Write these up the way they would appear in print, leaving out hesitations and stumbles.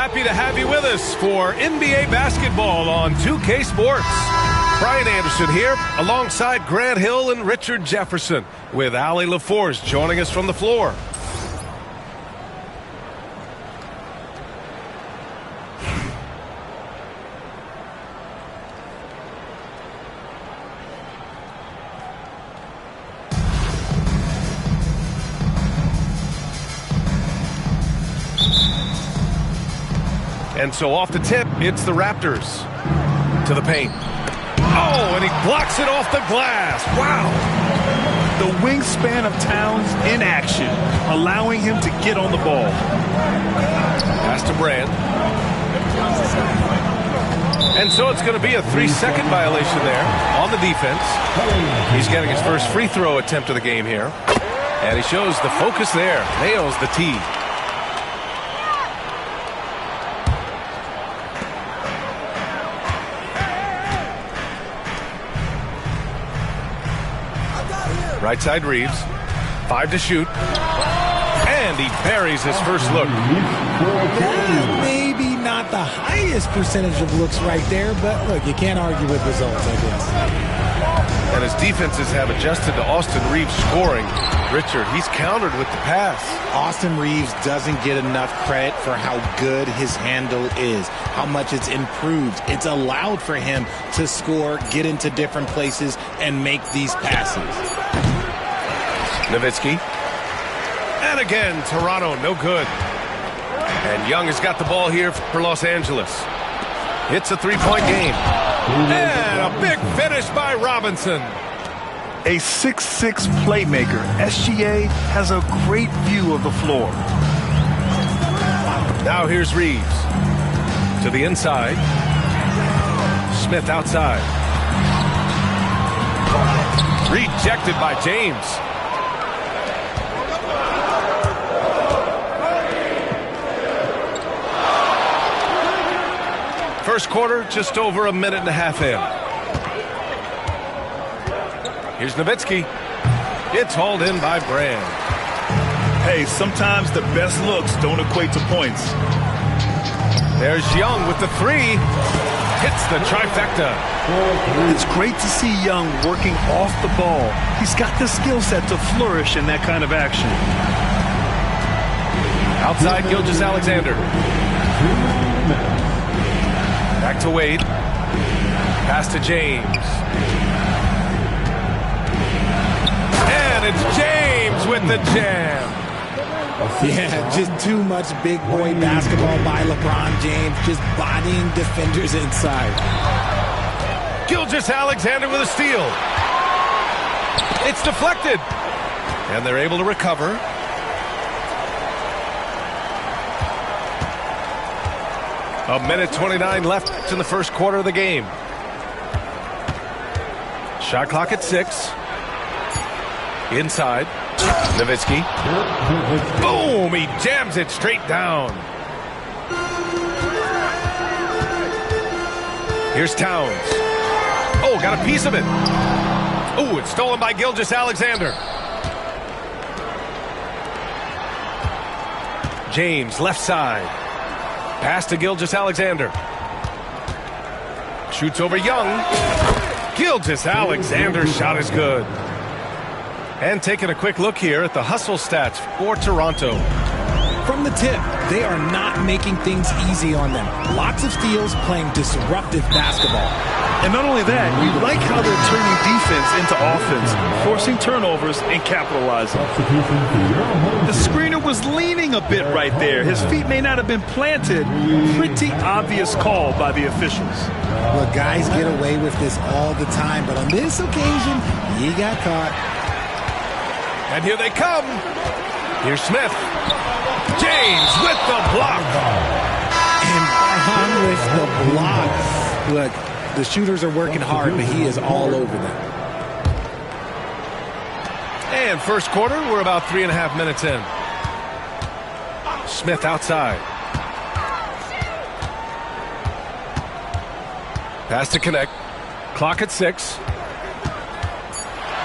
Happy to have you with us for NBA basketball on 2K Sports. Brian Anderson here alongside Grant Hill and Richard Jefferson with Allie LaForce joining us from the floor. And so off the tip, it's the Raptors. To the paint. Oh, and he blocks it off the glass. Wow. The wingspan of Towns in action, allowing him to get on the ball. Pass to Brand. And so it's going to be a 3-second violation there on the defense. He's getting his first free throw attempt of the game here. And he shows the focus there. Nails the tee. Right side Reeves. 5 to shoot. And he buries his first look. Maybe not the highest percentage of looks right there, but look, you can't argue with results, I guess. And his defenses have adjusted to Austin Reeves scoring. Richard, he's countered with the pass. Austin Reeves doesn't get enough credit for how good his handle is, how much it's improved. It's allowed for him to score, get into different places, and make these passes. Nowitzki. And again, Toronto, no good. And Young has got the ball here for Los Angeles. It's a three-point game. And a big finish by Robinson. A 6'6" playmaker, SGA has a great view of the floor. Now here's Reeves. To the inside. Smith outside. Rejected by James. First quarter, just over a minute and a half in. Here's Nowitzki. It's hauled in by Brand. Hey, sometimes the best looks don't equate to points. There's Young with the three. Hits the trifecta. It's great to see Young working off the ball. He's got the skill set to flourish in that kind of action. Outside Gilgeous-Alexander. Back to Wade. Pass to James. And it's James with the jam. Yeah, just too much big boy basketball by LeBron James, just bodying defenders inside. Gilgeous-Alexander with a steal. It's deflected. And they're able to recover. A minute 29 left in the first quarter of the game. Shot clock at 6. Inside. Nowitzki. Boom! He jams it straight down. Here's Towns. Oh, got a piece of it. Oh, it's stolen by Gilgeous-Alexander. James, left side. Pass to Gilgeous-Alexander. Shoots over Young. Gilgeous-Alexander's shot is good. And taking a quick look here at the hustle stats for Toronto. From the tip, they are not making things easy on them. Lots of steals, playing disruptive basketball. And not only that, we like how they're turning defense into offense, forcing turnovers and capitalizing. The screener was leaning a bit right there. His feet may not have been planted. Pretty obvious call by the officials. Look, guys get away with this all the time, but on this occasion, he got caught. And here they come. Here's Smith. James with the block. And Brown with the block. Look, the shooters are working hard, but he is all over them. And first quarter, we're about 3.5 minutes in. Smith outside. Pass to connect. Clock at 6.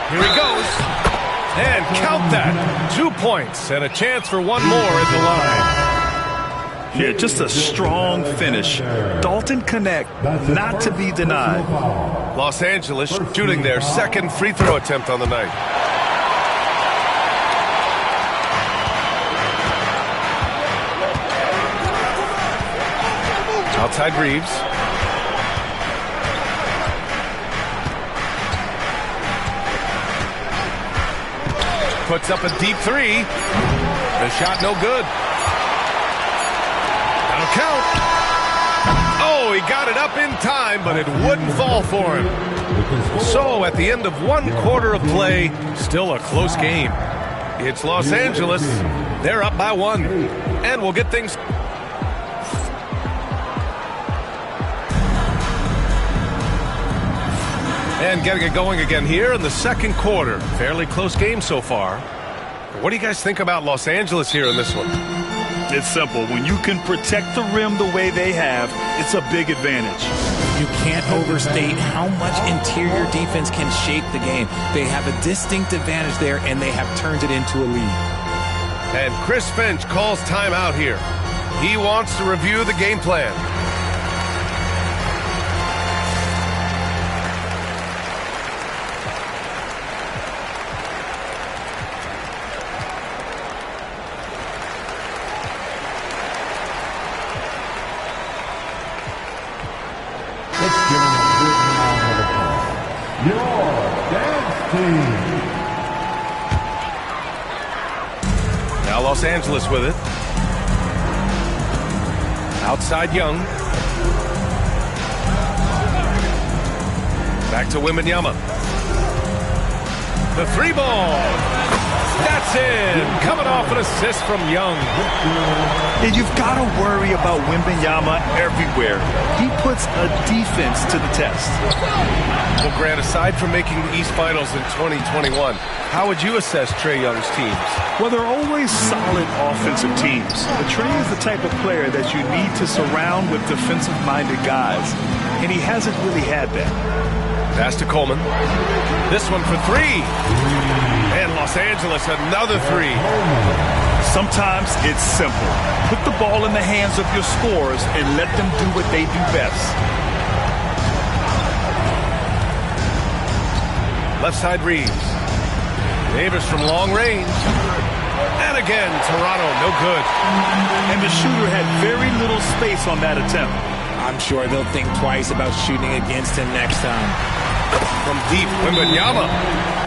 Here he goes. And count that. 2 points and a chance for one more at the line. Yeah, just a strong finish. Dalton Connect, not to be denied. Los Angeles shooting their second free throw attempt on the night. Outside Reeves. Puts up a deep three. The shot no good. That'll count. Oh, he got it up in time, but it wouldn't fall for him. So at the end of one quarter of play, still a close game. It's Los Angeles. They're up by 1. And we'll get things... And getting it going again here in the second quarter. Fairly close game so far. What do you guys think about Los Angeles here in this one? It's simple. When you can protect the rim the way they have, it's a big advantage. You can't overstate how much interior defense can shape the game. They have a distinct advantage there, and they have turned it into a lead. And Chris Finch calls timeout here. He wants to review the game plan. Now Los Angeles with it. Outside Young. Back to Wembanyama. The three ball. That's in. Coming off an assist from Young. And you've got to worry about Wembanyama everywhere. He puts a defense to the test. Well, Grant, aside from making the East Finals in 2021, how would you assess Trae Young's teams? Well, they're always solid offensive teams. But Trae is the type of player that you need to surround with defensive-minded guys. And he hasn't really had that. Pass to Coleman. This one for three. And Los Angeles, another three. Sometimes it's simple. Put the ball in the hands of your scorers and let them do what they do best. Left side Reeves. Davis from long range. And again, Toronto, no good. And the shooter had very little space on that attempt. I'm sure they'll think twice about shooting against him next time. From deep, Wembanyama.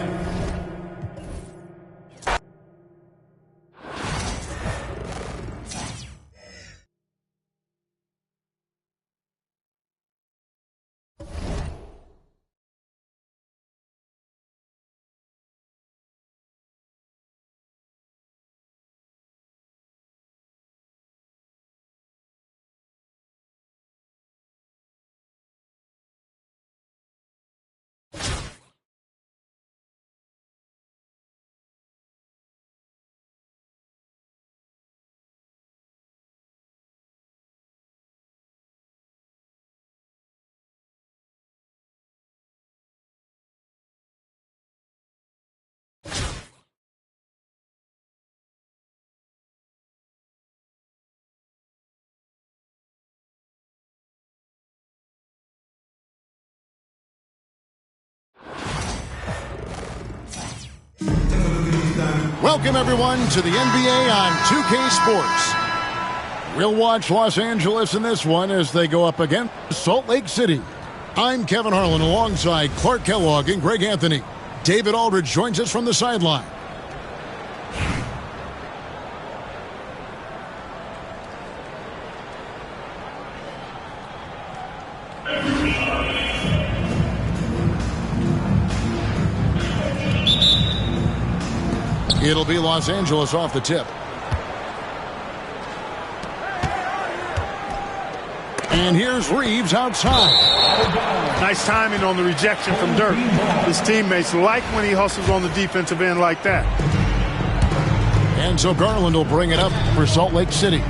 Welcome, everyone, to the NBA on 2K Sports. We'll watch Los Angeles in this one as they go up against Salt Lake City. I'm Kevin Harlan alongside Clark Kellogg and Greg Anthony. David Aldridge joins us from the sideline. It'll be Los Angeles off the tip. And here's Reeves outside. Nice timing on the rejection from Dirk. His teammates like when he hustles on the defensive end like that. And so Garland will bring it up for Salt Lake City.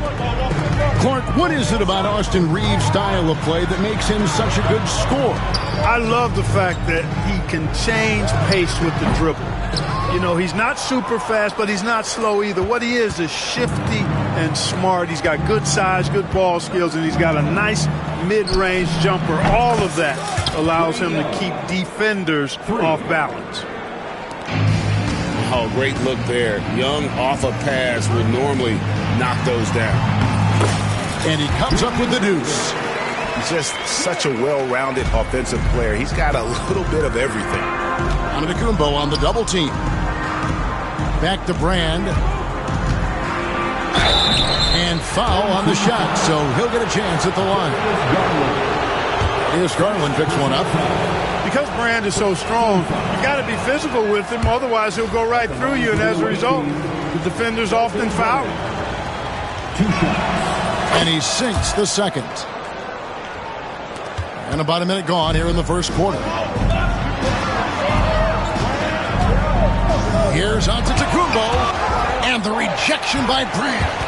Clark, what is it about Austin Reeves' style of play that makes him such a good scorer? I love the fact that he can change pace with the dribble. You know, he's not super fast, but he's not slow either. What he is shifty and smart. He's got good size, good ball skills, and he's got a nice mid-range jumper. All of that allows him to keep defenders off balance. Oh, great look there. Young off a pass would normally knock those down. And he comes up with the deuce. He's just such a well-rounded offensive player. He's got a little bit of everything. Antetokounmpo on the double team. Back to Brand. And foul on the shot, so he'll get a chance at the line. Here's Garland, picks one up. Because Brand is so strong, you got to be physical with him, otherwise he'll go right through you, and as a result, the defenders often foul him. And he sinks the second. And about a minute gone here in the first quarter. Here's Antetokounmpo, and the rejection by Brand.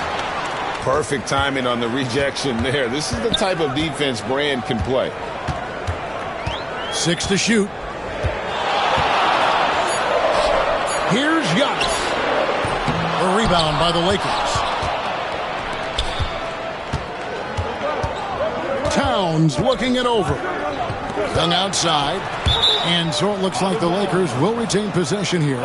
Perfect timing on the rejection there. This is the type of defense Brand can play. 6 to shoot. Here's Giannis. A rebound by the Lakers. Towns looking it over. Young outside. And so it looks like the Lakers will retain possession here.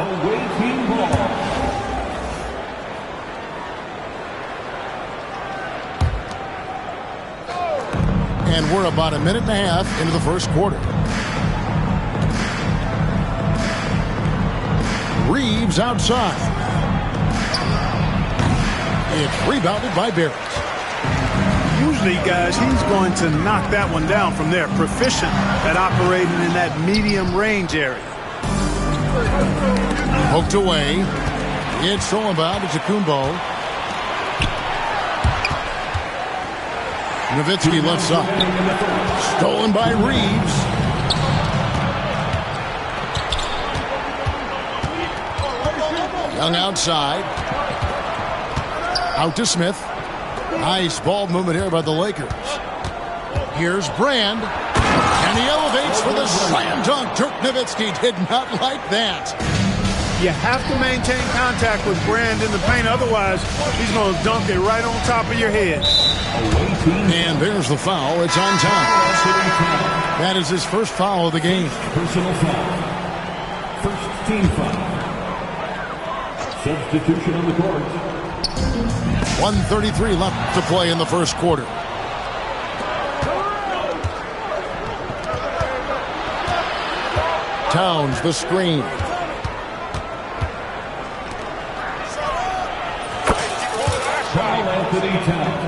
And we're about a minute and a half into the first quarter. Reeves outside. It's rebounded by Barrett. Usually, guys, he's going to knock that one down from there. Proficient at operating in that medium range area. Poked away. It's stolen by Antetokounmpo. Nowitzki left side. Stolen by Reeves. Young outside. Out to Smith. Nice ball movement here by the Lakers. Here's Brand. And he elevates for the slam dunk. Dirk Nowitzki did not like that. You have to maintain contact with Brand in the paint. Otherwise, he's going to dunk it right on top of your head. And there's the foul. It's on time. That is his first foul of the game. Personal foul. First team foul. Substitution on the court. 1:33 left to play in the first quarter. Towns the screen. Carl Anthony Towns.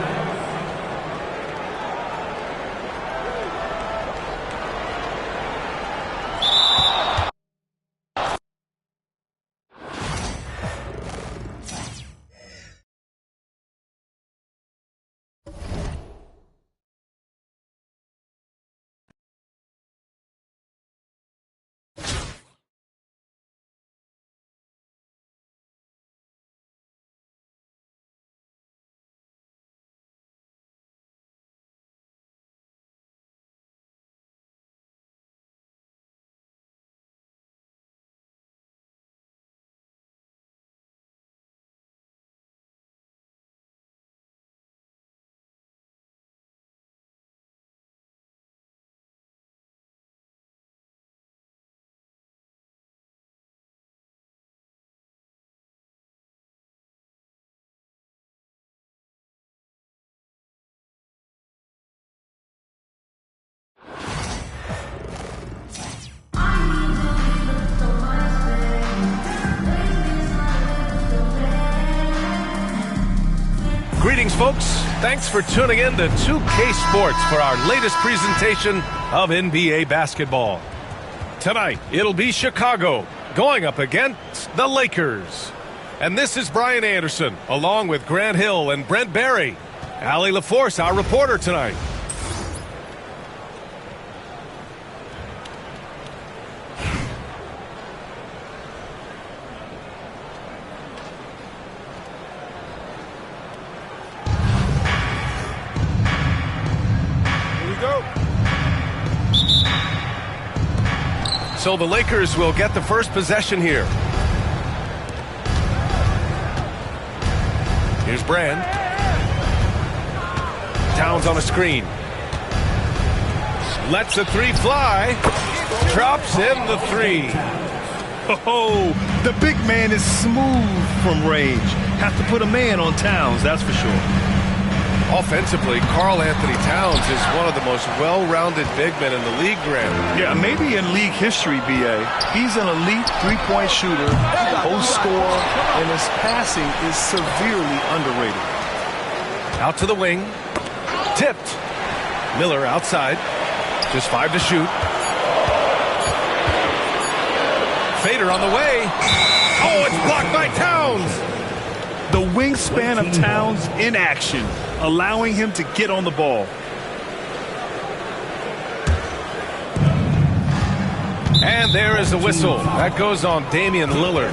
Greetings, folks. Thanks for tuning in to 2K Sports for our latest presentation of NBA basketball. Tonight, it'll be Chicago going up against the Lakers. And this is Brian Anderson, along with Grant Hill and Brent Barry. Allie LaForce, our reporter tonight. So the Lakers will get the first possession here. Here's Brand. Towns on a screen. Lets a three fly. Drops in the three. Oh, the big man is smooth from range. Have to put a man on Towns, that's for sure. Offensively, Karl Anthony Towns is one of the most well-rounded big men in the league, Graham. Yeah, maybe in league history, B.A. He's an elite three-point shooter, post scorer, and his passing is severely underrated. Out to the wing. Tipped. Miller outside. Just 5 to shoot. Fader on the way. Oh, it's blocked by Towns. The wingspan of Towns in action, allowing him to get on the ball. And there is a whistle. That goes on Damian Lillard.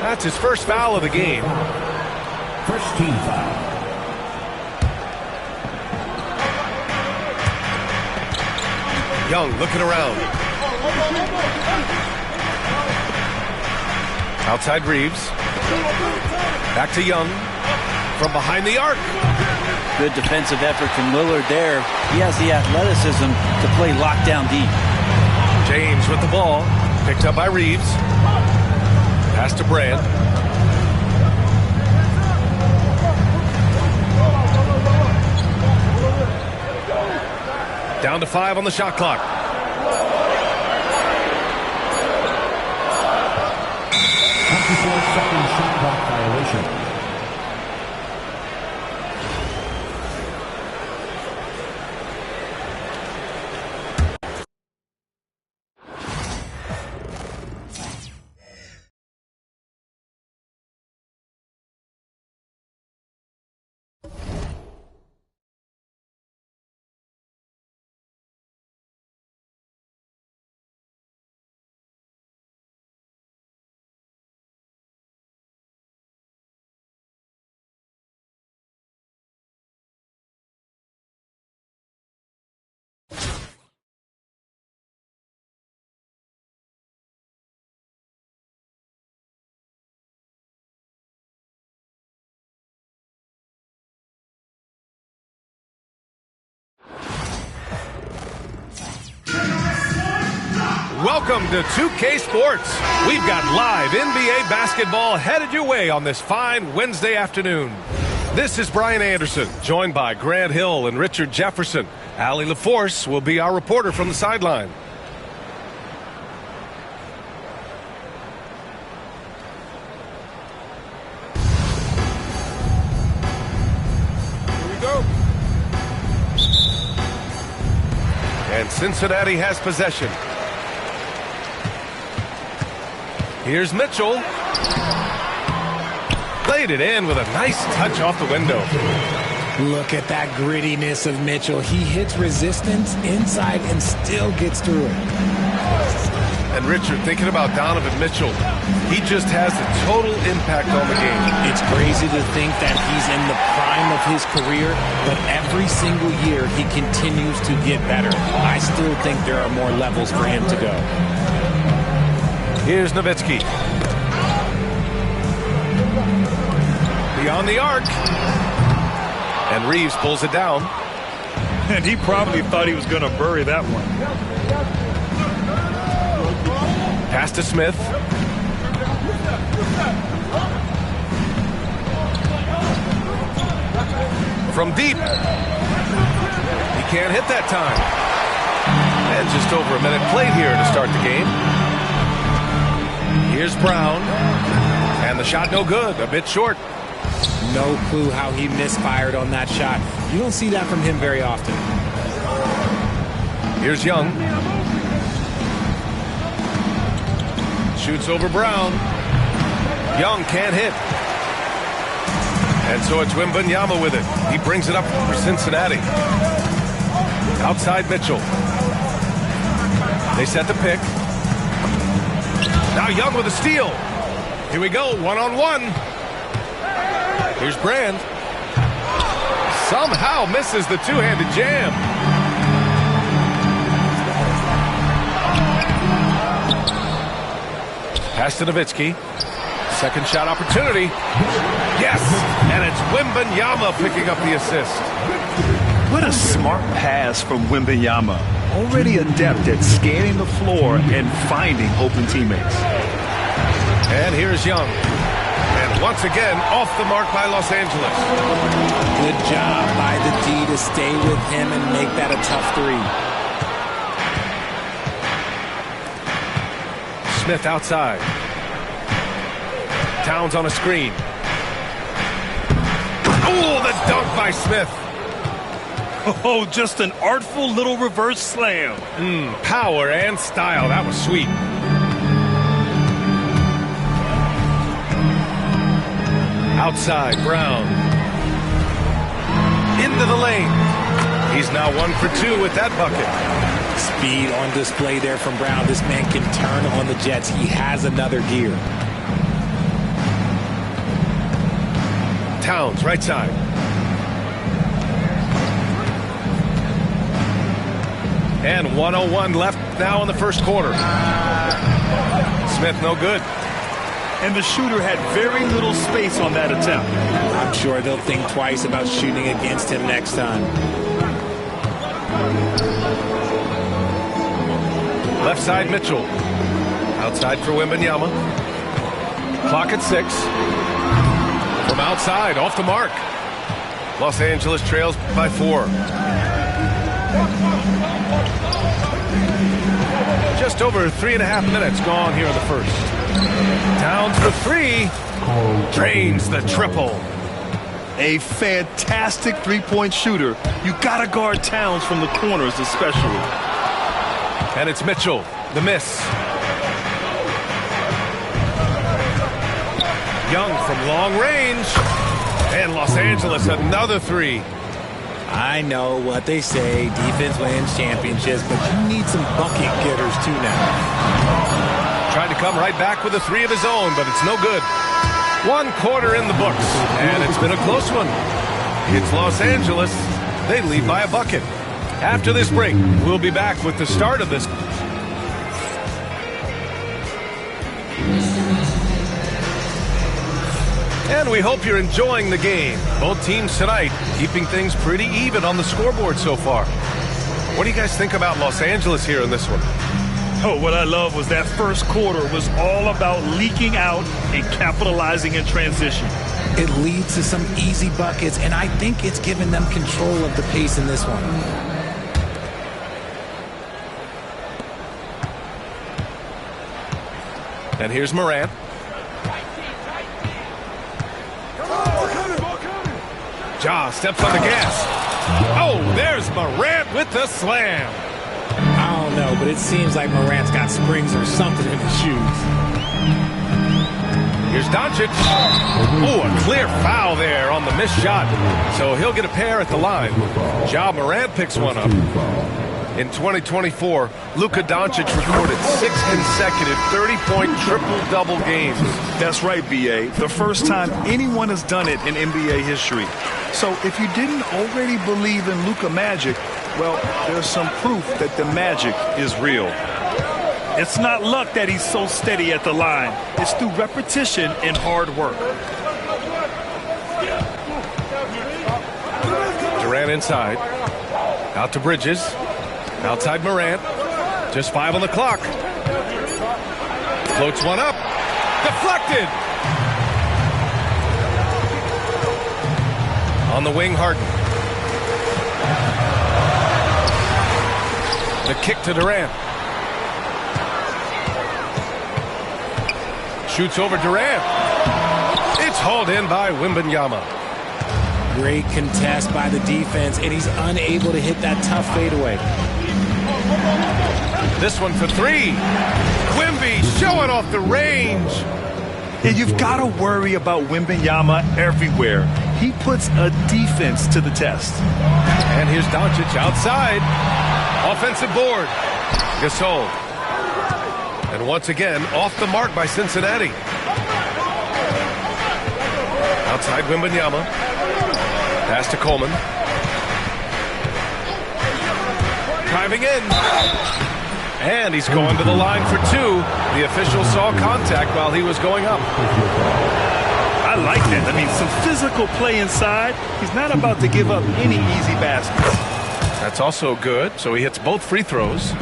That's his first foul of the game. First team foul. Young looking around. Outside Reeves. Back to Young. From behind the arc. Good defensive effort from Lillard there. He has the athleticism to play lockdown deep. James with the ball. Picked up by Reeves. Pass to Brand. Down to 5 on the shot clock. 24-second shot clock violation. Welcome to 2K Sports. We've got live NBA basketball headed your way on this fine Wednesday afternoon. This is Brian Anderson, joined by Grant Hill and Richard Jefferson. Allie LaForce will be our reporter from the sideline. Here we go. And Cincinnati has possession. Here's Mitchell. Laid it in with a nice touch off the window. Look at that grittiness of Mitchell. He hits resistance inside and still gets through it. And Richard, thinking about Donovan Mitchell, he just has a total impact on the game. It's crazy to think that he's in the prime of his career, but every single year he continues to get better. I still think there are more levels for him to go. Here's Nowitzki. Beyond the arc. And Reeves pulls it down. And he probably thought he was going to bury that one. Pass to Smith. From deep. He can't hit that time. And just over a minute played here to start the game. Here's Brown. And the shot no good. A bit short. No clue how he misfired on that shot. You don't see that from him very often. Here's Young. Shoots over Brown. Young can't hit. And so it's Wembanyama with it. He brings it up for Cincinnati. Outside Mitchell. They set the pick. Now Young with a steal. Here we go, one-on-one. Here's Brand. Somehow misses the two-handed jam. Pass to Nowitzki. Second shot opportunity. Yes, and it's Wembanyama picking up the assist. What a smart pass from Wembanyama. Already adept at scanning the floor and finding open teammates. And here's Young. And once again, off the mark by Los Angeles. Good job by the D to stay with him and make that a tough three. Smith outside. Towns on a screen. Oh, the dunk by Smith. Oh, just an artful little reverse slam. Power and style. That was sweet. Outside, Brown. Into the lane. He's now 1 for 2 with that bucket. Speed on display there from Brown. This man can turn on the Jets. He has another gear. Towns, right side. And 1:01 left now in the first quarter. Smith, no good. And the shooter had very little space on that attempt. I'm sure they'll think twice about shooting against him next time. Left side, Mitchell. Outside for Wembanyama. Clock at 6. From outside, off the mark. Los Angeles trails by 4. Just over 3.5 minutes gone here in the first. Towns for 3. Drains the triple. A fantastic three-point shooter. You gotta guard Towns from the corners especially. And it's Mitchell, the miss. Young from long range. And Los Angeles, another 3. I know what they say, defense wins championships, but you need some bucket getters too now. Tried to come right back with a 3 of his own, but it's no good. 1 quarter in the books, and it's been a close one. It's Los Angeles. They lead by a bucket. After this break, we'll be back with the start of this. And we hope you're enjoying the game. Both teams tonight keeping things pretty even on the scoreboard so far. What do you guys think about Los Angeles here in this one? Oh, what I love was that first quarter was all about leaking out and capitalizing in transition. It leads to some easy buckets, and I think it's given them control of the pace in this one. And here's Morant. Ja steps on the gas. Oh, there's Morant with the slam. I don't know, but it seems like Morant's got springs or something in his shoes. Here's Doncic. Oh, a clear foul there on the missed shot. So he'll get a pair at the line. Ja Morant picks one up. In 2024, Luka Doncic recorded 6 consecutive 30-point triple-double games. That's right, B.A. The first time anyone has done it in NBA history. So if you didn't already believe in Luka magic, well, there's some proof that the magic is real. It's not luck that he's so steady at the line. It's through repetition and hard work. Durant inside. Out to Bridges. Outside Morant. Just 5 on the clock. Floats one up. Deflected. On the wing, Harden. The kick to Durant. Shoots over Durant. It's hauled in by Wembanyama. Great contest by the defense, and he's unable to hit that tough fadeaway. This one for 3. Wemby showing off the range. Yeah, you've got to worry about Wembanyama everywhere. He puts a defense to the test. And here's Doncic outside. Offensive board. Gasol. And once again, off the mark by Cincinnati. Outside Wembanyama. Pass to Coleman. Driving in. And he's going to the line for two. The official saw contact while he was going up. I like that. I mean, some physical play inside. He's not about to give up any easy baskets. That's also good. So he hits both free throws.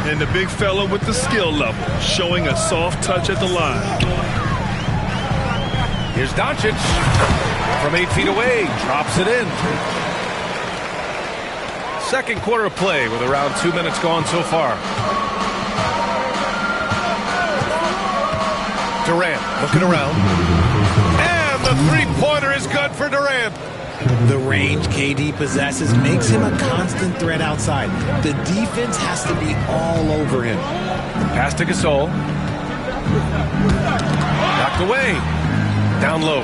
And the big fella with the skill level, showing a soft touch at the line. Here's Doncic from 8 feet away. Drops it in. Second quarter of play with around 2 minutes gone so far. Durant looking around. And the three-pointer is good for Durant. The range KD possesses makes him a constant threat outside. The defense has to be all over him. Pass to Gasol. Knocked away. Down low.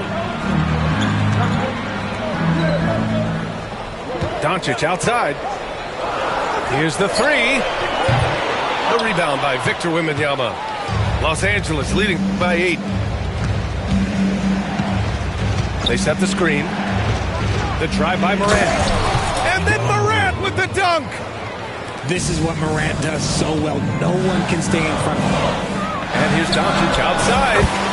Doncic outside. Here's the three. The rebound by Victor Wembanyama. Los Angeles leading by 8. They set the screen. The drive by Morant. And then Morant with the dunk. This is what Morant does so well. No one can stay in front of him. And here's Doncic outside.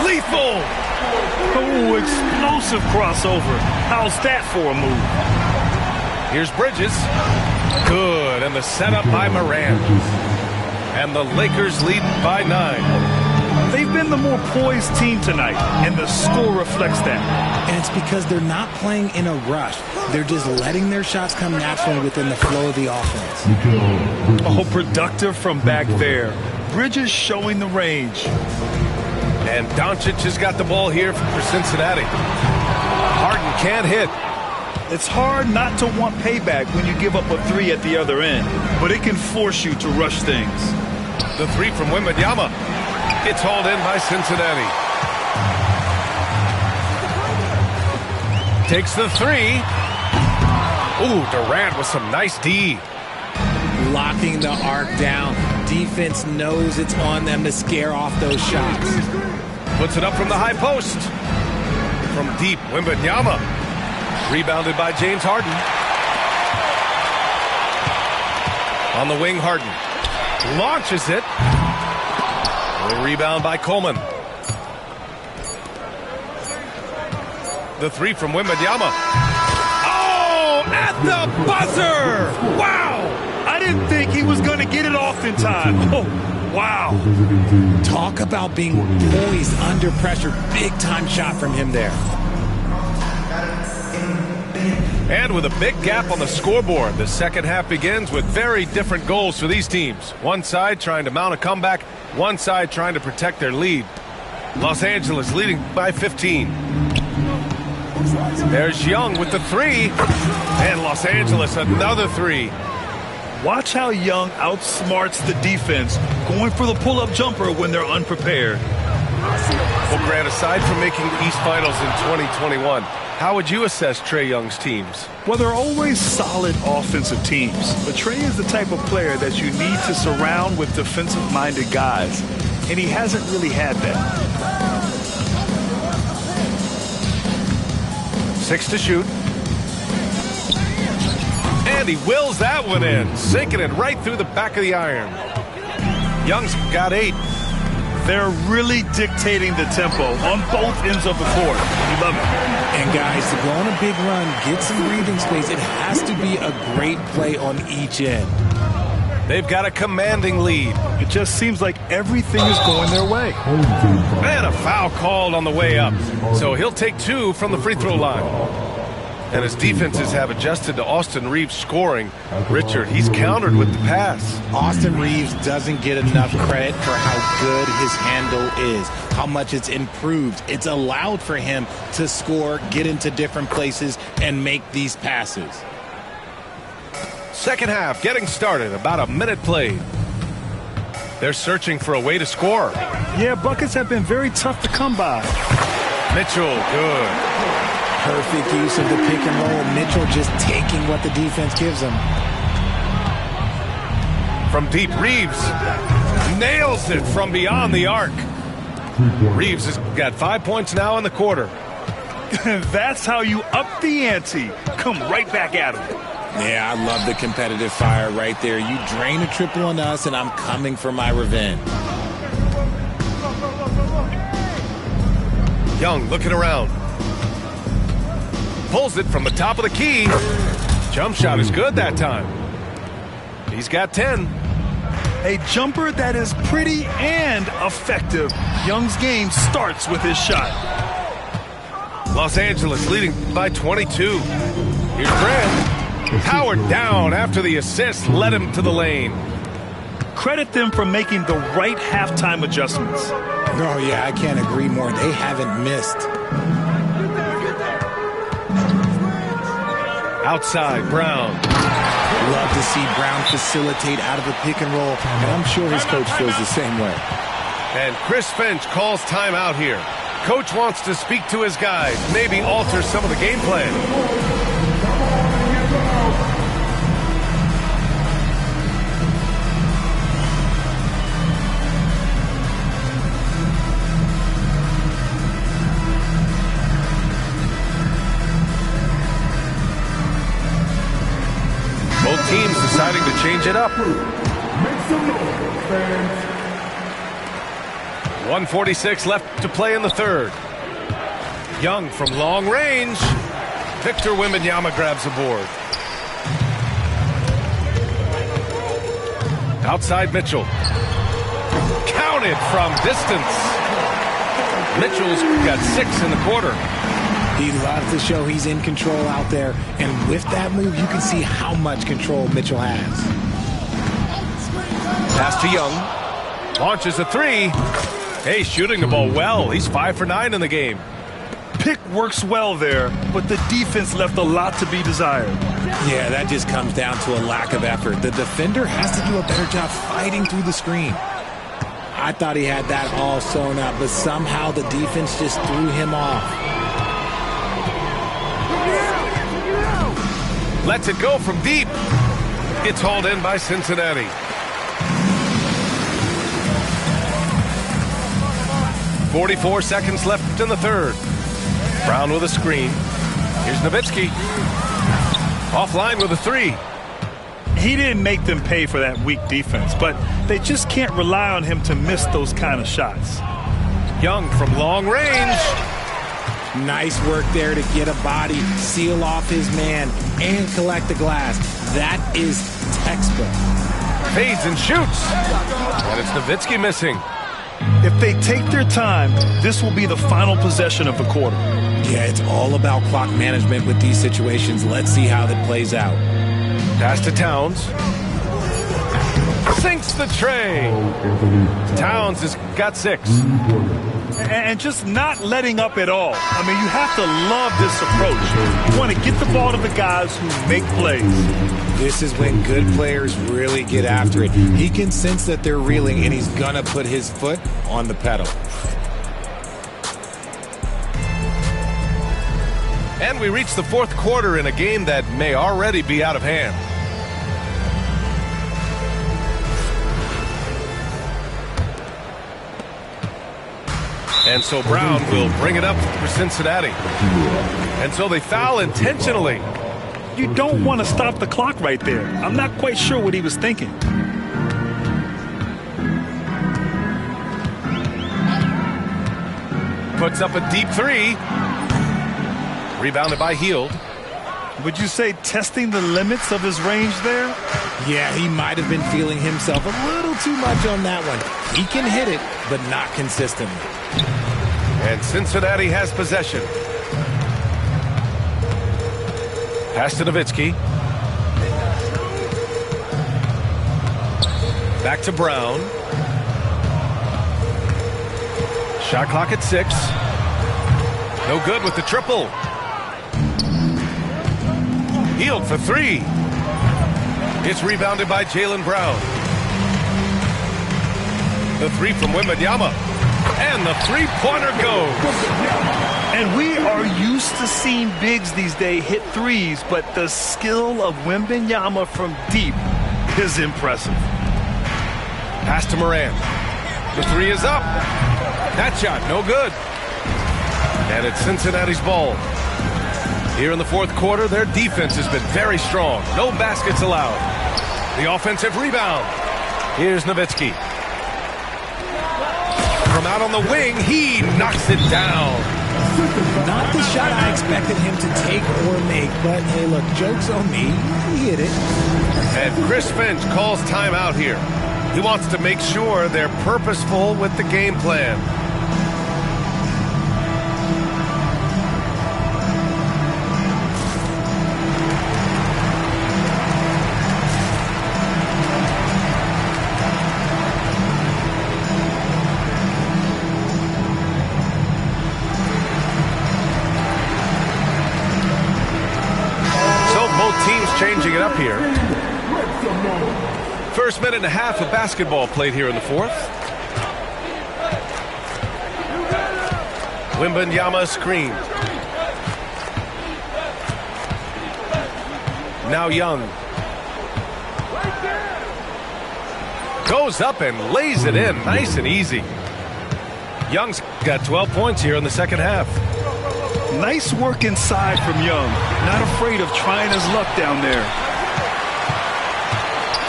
Lethal! Oh, explosive crossover. How's that for a move? Here's Bridges. Good, and the setup by Morant. And the Lakers lead by 9. They've been the more poised team tonight, and the score reflects that. And it's because they're not playing in a rush. They're just letting their shots come naturally within the flow of the offense. Oh, productive from back there. Bridges showing the range. And Doncic has got the ball here for Cincinnati. Harden can't hit. It's hard not to want payback when you give up a three at the other end, but it can force you to rush things. The three from Wembanyama. It's hauled in by Cincinnati. Takes the three. Ooh, Durant with some nice D. Locking the arc down. Defense knows it's on them to scare off those shots. Puts it up from the high post. From deep, Wembanyama. Rebounded by James Harden. On the wing, Harden. Launches it. A rebound by Coleman. The three from Wembanyama. Oh, at the buzzer! Wow! I didn't think he was going to get it off in time. Oh, wow. Talk about being poised under pressure. Big time shot from him there. And with a big gap on the scoreboard, the second half begins with very different goals for these teams. One side trying to mount a comeback, one side trying to protect their lead. Los Angeles leading by 15. There's Young with the three. And Los Angeles another three. Watch how Young outsmarts the defense, going for the pull-up jumper when they're unprepared. Well, Grant, aside from making East Finals in 2021, how would you assess Trae Young's teams? Well, they're always solid offensive teams, but Trae is the type of player that you need to surround with defensive-minded guys. and he hasn't really had that. 6 to shoot. And he wills that one in, sinking it right through the back of the iron. Young's got 8. They're really dictating the tempo on both ends of the court. We love it. And guys, to go on a big run, get some breathing space, it has to be a great play on each end. They've got a commanding lead. It just seems like everything is going their way. And a foul called on the way up. So he'll take 2 from the free throw line. And his defenses have adjusted to Austin Reeves scoring. Richard, he's countered with the pass. Austin Reeves doesn't get enough credit for how good his handle is, how much it's improved. It's allowed for him to score, get into different places, and make these passes. Second half getting started, about a minute played. They're searching for a way to score. Yeah, buckets have been very tough to come by. Mitchell, good. Perfect use of the pick and roll. Mitchell just taking what the defense gives him. From deep, Reeves nails it from beyond the arc. Reeves has got 5 points now in the quarter. That's how you up the ante. Come right back at him. Yeah, I love the competitive fire right there. You drain a triple on us, and I'm coming for my revenge. Young looking around. Pulls it from the top of the key. Jump shot is good that time. He's got 10. A jumper that is pretty and effective. Young's game starts with his shot. Los Angeles leading by 22. Here's Grant. Powered down after the assist led him to the lane. Credit them for making the right halftime adjustments. Oh, yeah, I can't agree more. They haven't missed. Outside, Brown. Love to see Brown facilitate out of the pick and roll, and I'm sure his coach feels the same way. And Chris Finch calls timeout here. Coach wants to speak to his guys, maybe alter some of the game plan. Both teams deciding to change it up. 1:46 left to play in the third. Young from long range. Victor Wembanyama grabs the board. Outside Mitchell. Counted from distance. Mitchell's got 6 in the quarter. He loves to show he's in control out there. And with that move, you can see how much control Mitchell has. Pass to Young. Launches a 3. Hey, shooting the ball well. He's 5 for 9 in the game. Pick works well there, but the defense left a lot to be desired. Yeah, that just comes down to a lack of effort. The defender has to do a better job fighting through the screen. I thought he had that all sewn up, but somehow the defense just threw him off. Lets it go from deep. It's hauled in by Cincinnati. .44 seconds left in the third. Brown with a screen. Here's Nowitzki. Offline with a 3. He didn't make them pay for that weak defense, but they just can't rely on him to miss those kind of shots. Young from long range. Nice work there to get a body, seal off his man, and collect the glass. That is textbook. Fades and shoots. And it's Nowitzki missing. If they take their time, this will be the final possession of the quarter. Yeah, it's all about clock management with these situations. Let's see how that plays out. Pass to Towns. Sinks the tray. Towns has got 6. And just not letting up at all. I mean, you have to love this approach. You want to get the ball to the guys who make plays. This is when good players really get after it. He can sense that they're reeling, and he's going to put his foot on the pedal. And we reach the fourth quarter in a game that may already be out of hand. And so Brown will bring it up for Cincinnati. And so they foul intentionally. You don't want to stop the clock right there. I'm not quite sure what he was thinking. Puts up a deep three. Rebounded by Hield. Would you say testing the limits of his range there? Yeah, he might have been feeling himself a little too much on that one. He can hit it, but not consistently. And Cincinnati has possession. Pass to Nowitzki. Back to Brown. Shot clock at 6. No good with the triple. Hield for 3. It's rebounded by Jaylen Brown. The 3 from Wembanyama. And the three-pointer goes. And we are used to seeing bigs these days hit threes, but the skill of Wembanyama from deep is impressive. Pass to Moran. The 3 is up. That shot, no good. And it's Cincinnati's ball. Here in the fourth quarter, their defense has been very strong. No baskets allowed. The offensive rebound. Here's Nowitzki. From out on the wing, he knocks it down. Not the shot I expected him to take or make, but hey, look, joke's on me. He hit it. And Chris Finch calls timeout here. He wants to make sure they're purposeful with the game plan. Changing it up here. First minute and a half of basketball played here in the fourth. Wembanyama screen. Now Young. Goes up and lays it in. Nice and easy. Young's got 12 points here in the second half. Nice work inside from Young. Not afraid of trying his luck down there.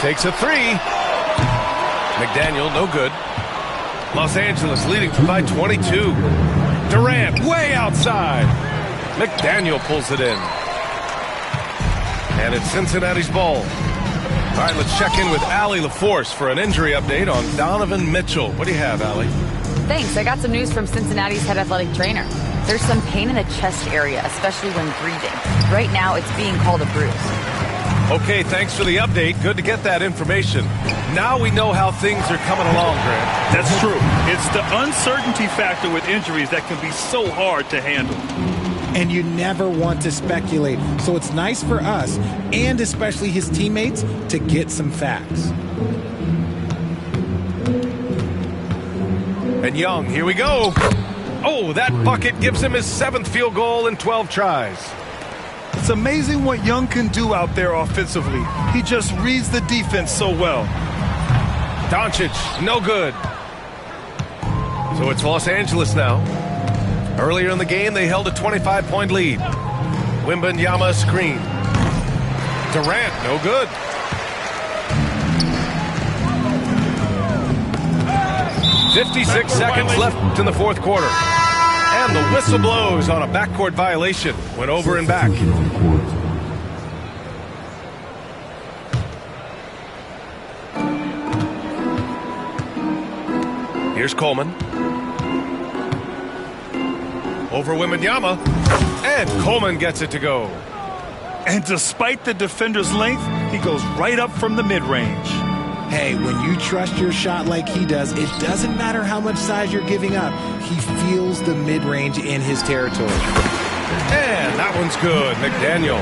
Takes a 3. McDaniel, no good. Los Angeles leading by 22. Durant way outside. McDaniel pulls it in. And it's Cincinnati's ball. All right, let's check in with Allie LaForce for an injury update on Donovan Mitchell. What do you have, Allie? Thanks. I got some news from Cincinnati's head athletic trainer. There's some pain in the chest area, especially when breathing. Right now, it's being called a bruise. Okay, thanks for the update. Good to get that information. Now we know how things are coming along, Grant. That's true. It's the uncertainty factor with injuries that can be so hard to handle. And you never want to speculate. So it's nice for us, and especially his teammates, to get some facts. And Young, here we go. Oh, that bucket gives him his 7th field goal in 12 tries. It's amazing what Young can do out there offensively. He just reads the defense so well. Doncic, no good. So it's Los Angeles now. Earlier in the game, they held a 25-point lead. Wembanyama screen. Durant, no good. .56 seconds left in the fourth quarter. And the whistle blows on a backcourt violation. Went over and back. Here's Coleman. Over Wembanyama. And Coleman gets it to go. And despite the defender's length, he goes right up from the mid-range. Hey, when you trust your shot like he does, it doesn't matter how much size you're giving up. He feels the mid-range in his territory. And that one's good, McDaniel.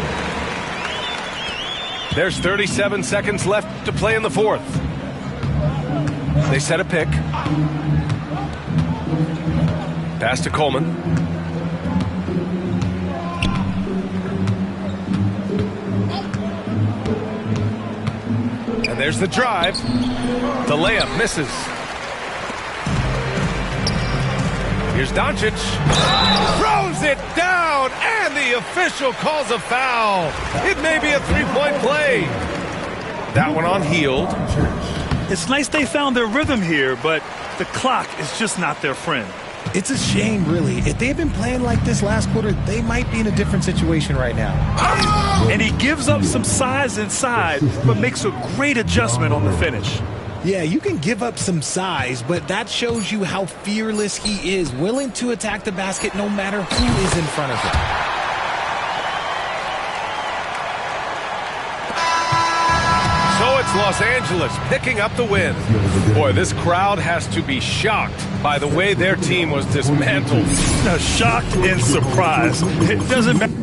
There's 37 seconds left to play in the fourth. They set a pick. Pass to Coleman. And there's the drive. The layup misses. Here's Doncic. Throws it down, and the official calls a foul. It may be a three-point play. That one on Hield. It's nice they found their rhythm here, but the clock is just not their friend. It's a shame, really. If they had been playing like this last quarter, they might be in a different situation right now. And he gives up some size inside, but makes a great adjustment on the finish. Yeah, you can give up some size, but that shows you how fearless he is, willing to attack the basket no matter who is in front of him. So it's Los Angeles picking up the win. Boy, this crowd has to be shocked by the way their team was dismantled. Shocked and surprised. It doesn't matter.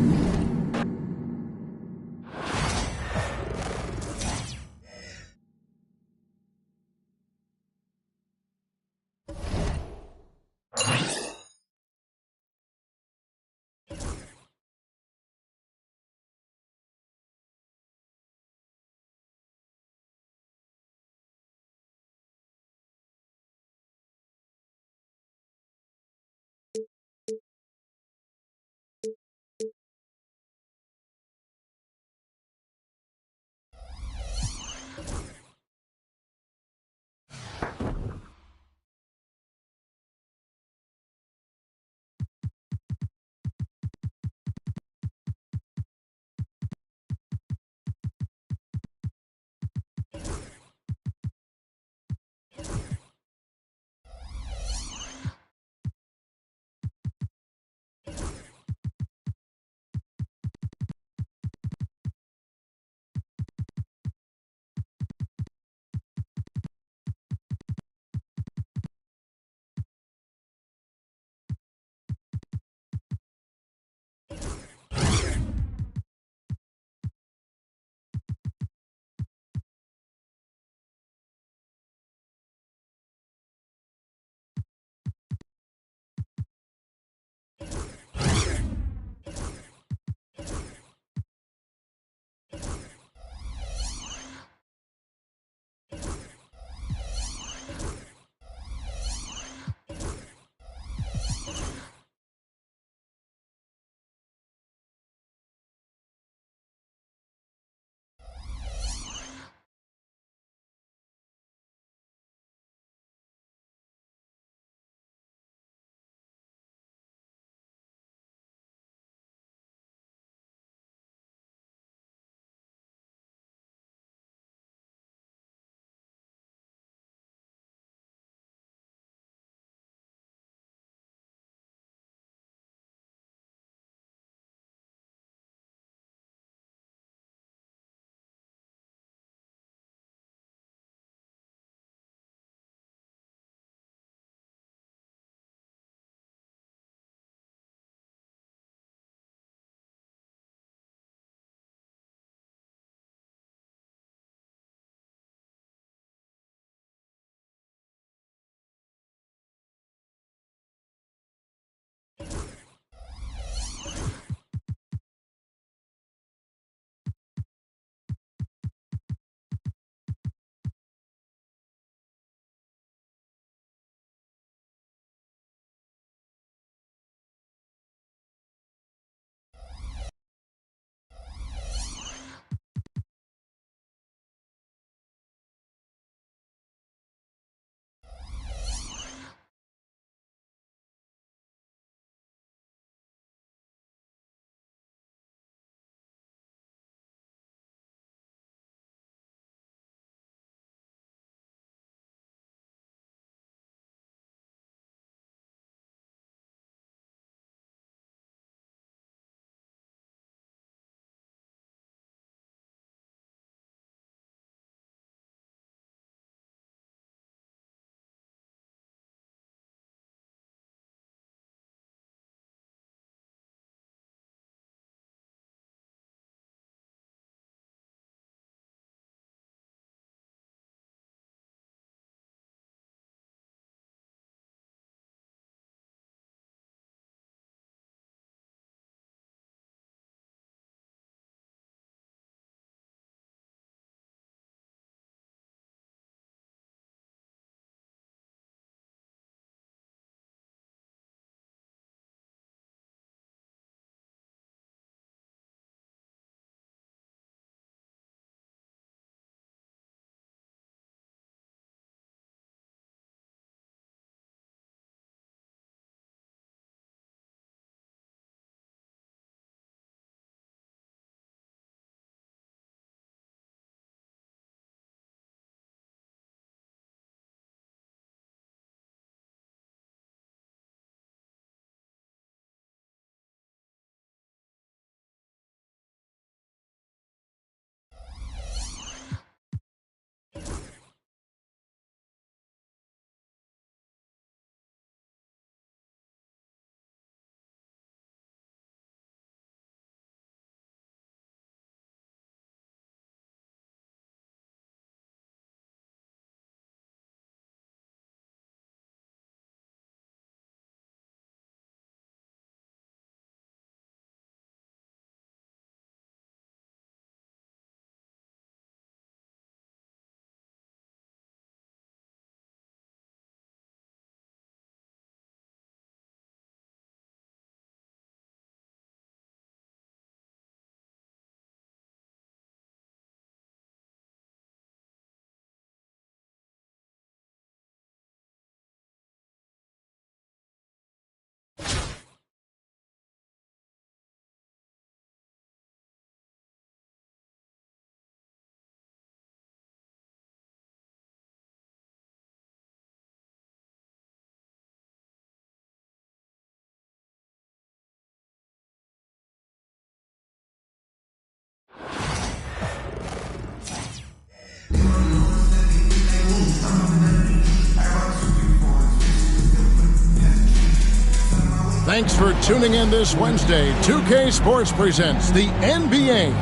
Thanks for tuning in this Wednesday. 2K Sports presents the NBA.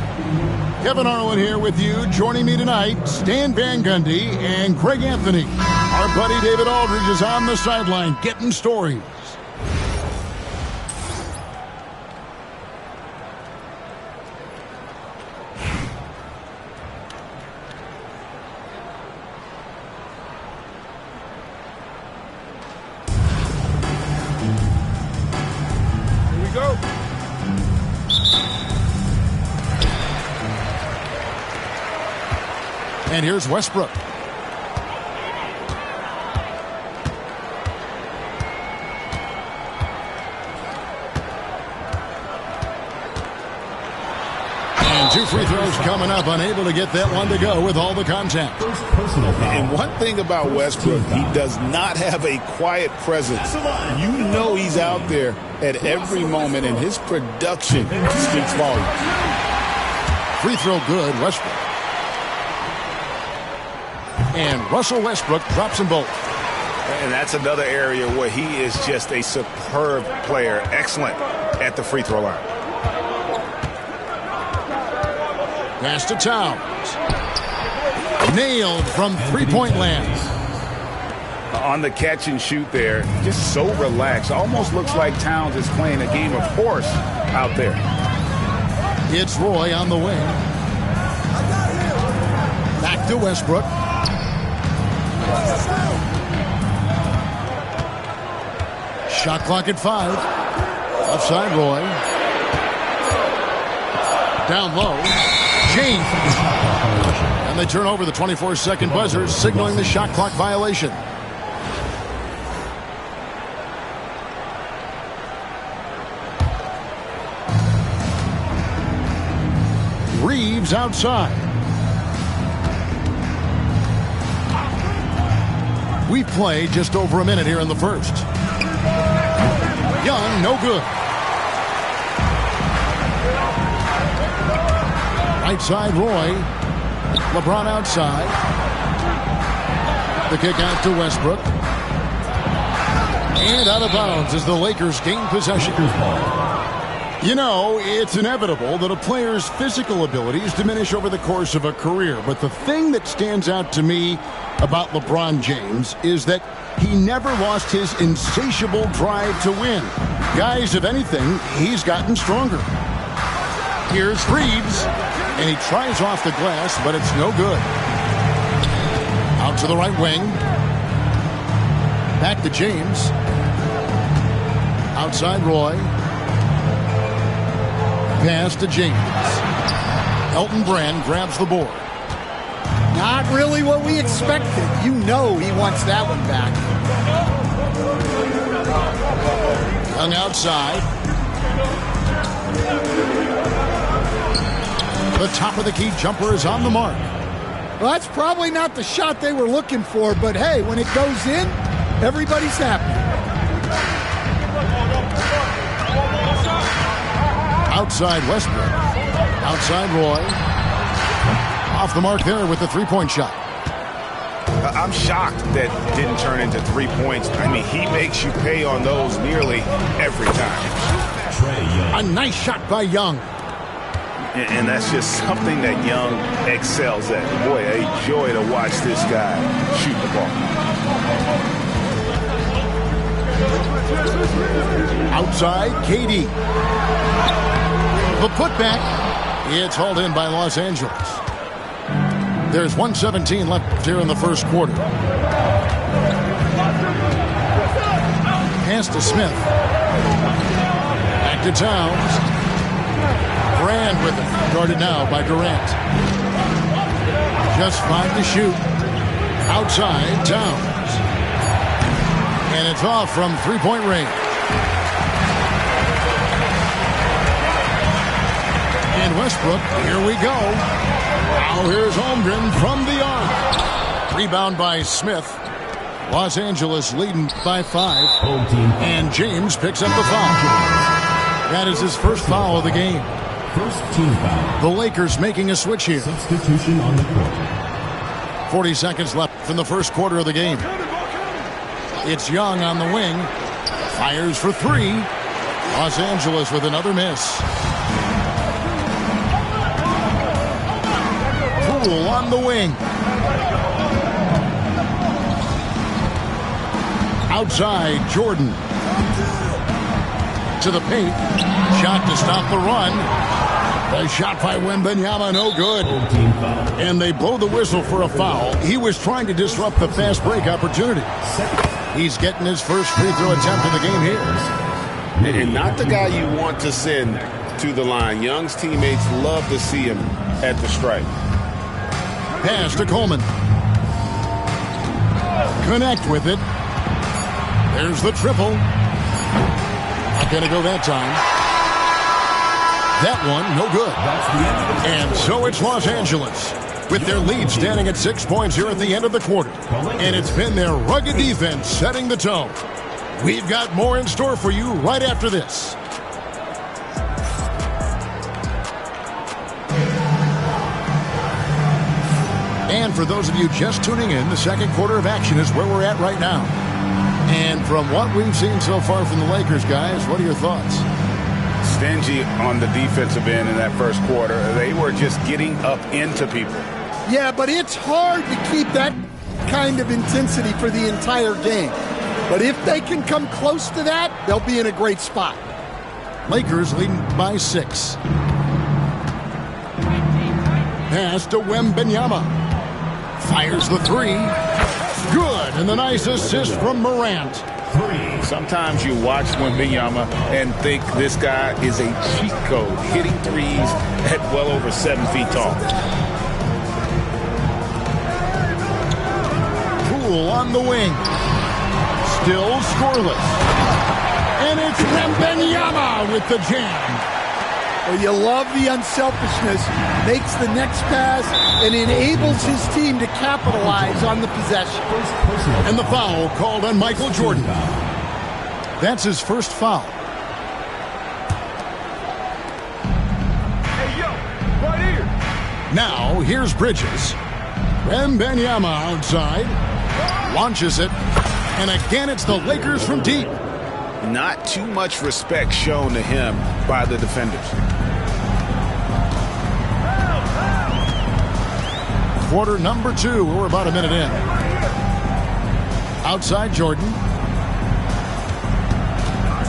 Kevin Harlan here with you. Joining me tonight, Stan Van Gundy and Craig Anthony. Our buddy David Aldridge is on the sideline getting stories. And here's Westbrook. And 2 free throws coming up. Unable to get that one to go with all the contact. And one thing about Westbrook, he does not have a quiet presence. You know he's out there at every moment, and his production speaks volumes. Free throw good, Westbrook. And Russell Westbrook drops them both. And that's another area where he is just a superb player. Excellent at the free throw line. Pass to Towns. Nailed from three-point land. On the catch and shoot there, just so relaxed. Almost looks like Towns is playing a game of horse out there. It's Roy on the wing. Back to Westbrook. Shot clock at 5. Offside Roy. Down low. James. And they turn over the 24-second buzzer, signaling the shot clock violation. Reeves outside. We play just over a minute here in the first. Young, no good. Right side, Roy. LeBron outside. The kick out to Westbrook. And out of bounds as the Lakers gain possession. You know, it's inevitable that a player's physical abilities diminish over the course of a career. But the thing that stands out to me about LeBron James is that he never lost his insatiable drive to win. Guys, if anything, he's gotten stronger. Here's Reeves, and he tries off the glass, but it's no good. Out to the right wing. Back to James. Outside Roy. Pass to James. Elton Brand grabs the board. Not really what we expected. You know he wants that one back. Young outside. The top of the key jumper is on the mark. Well, that's probably not the shot they were looking for, but hey, when it goes in, everybody's happy. Outside Westbrook. Outside Roy. Off the mark there with the three-point shot. I'm shocked that didn't turn into 3 points. I mean, he makes you pay on those nearly every time. A nice shot by Young. And that's just something that Young excels at. Boy, a joy to watch this guy shoot the ball. Outside, KD. The putback. It's hauled in by Los Angeles. There's 1:17 left here in the first quarter. Pass to Smith. Back to Towns. Brand with it. Guarded now by Durant. Just 5 to shoot. Outside, Towns. And it's off from three-point range. And Westbrook, here we go. Now here's Holmgren from the arc. Rebound by Smith. Los Angeles leading by 5. And James picks up the foul. That is his first foul of the game. First team foul. The Lakers making a switch here. Substitution on the court. 40 seconds left in the first quarter of the game. It's Young on the wing. Fires for 3. Los Angeles with another miss. Poole on the wing. Outside, Jordan. To the paint. Shot to stop the run. The shot by Wembanyama, no good. And they blow the whistle for a foul. He was trying to disrupt the fast break opportunity. He's getting his first free throw attempt of the game here. And not the guy you want to send to the line. Young's teammates love to see him at the stripe. Pass to Coleman. Connect with it. There's the triple. Not going to go that time. That one, no good. And so it's Los Angeles, with their lead standing at 6 points here at the end of the quarter. And it's been their rugged defense setting the tone. We've got more in store for you right after this. And for those of you just tuning in, the second quarter of action is where we're at right now. And from what we've seen so far from the Lakers, guys, what are your thoughts? Stingy on the defensive end in that first quarter. They were just getting up into people. Yeah, but it's hard to keep that kind of intensity for the entire game. But if they can come close to that, they'll be in a great spot. Lakers leading by 6. Pass to Wembanyama. Fires the three. Good, and the nice assist from Morant. Sometimes you watch Wembanyama and think this guy is a cheat code, hitting threes at well over 7 feet tall. Poole on the wing. Still scoreless. And it's Wembanyama with the jam. Well, you love the unselfishness, makes the next pass, and enables his team to capitalize on the possession. And the foul called on Michael Jordan. That's his first foul. Hey, yo, right here. Now, here's Bridges. Wembanyama outside. Launches it. And again, it's the Lakers from deep. Not too much respect shown to him by the defenders. Quarter number 2. We're about a minute in. Outside Jordan.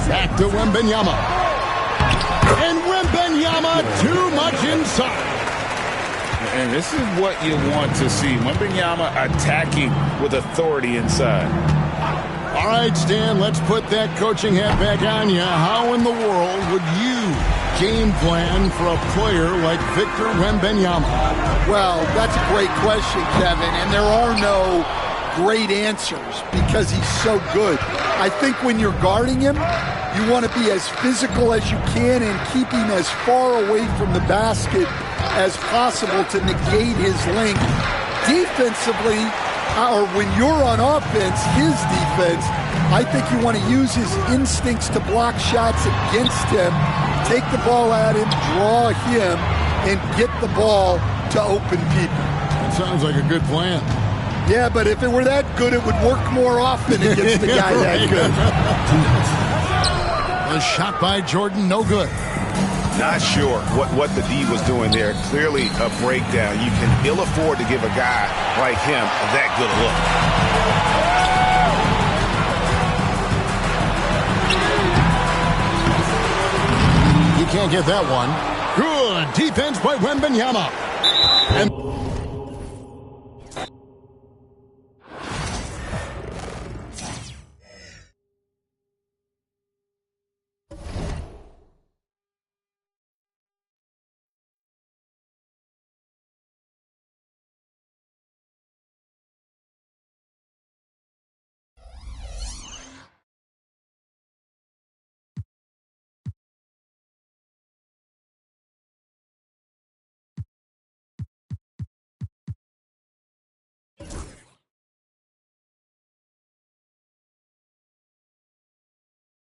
Back to Wembanyama. And Wembanyama too much inside. And this is what you want to see. Wembanyama attacking with authority inside. All right, Stan, let's put that coaching hat back on you. How in the world would you game plan for a player like Victor Wembanyama? Well, that's a great question, Kevin, and there are no great answers because he's so good. I think when you're guarding him, you want to be as physical as you can and keep him as far away from the basket as possible to negate his length. Defensively, or when you're on offense, his defense, I think you want to use his instincts to block shots against him, take the ball at him, draw him, and get the ball to open people. That sounds like a good plan. Yeah, but if it were that good, it would work more often against the guy that good. A shot by Jordan, no good. Not sure what the D was doing there. Clearly a breakdown. You can ill afford to give a guy like him that good a look. You can't get that one. Good defense by Wembanyama. And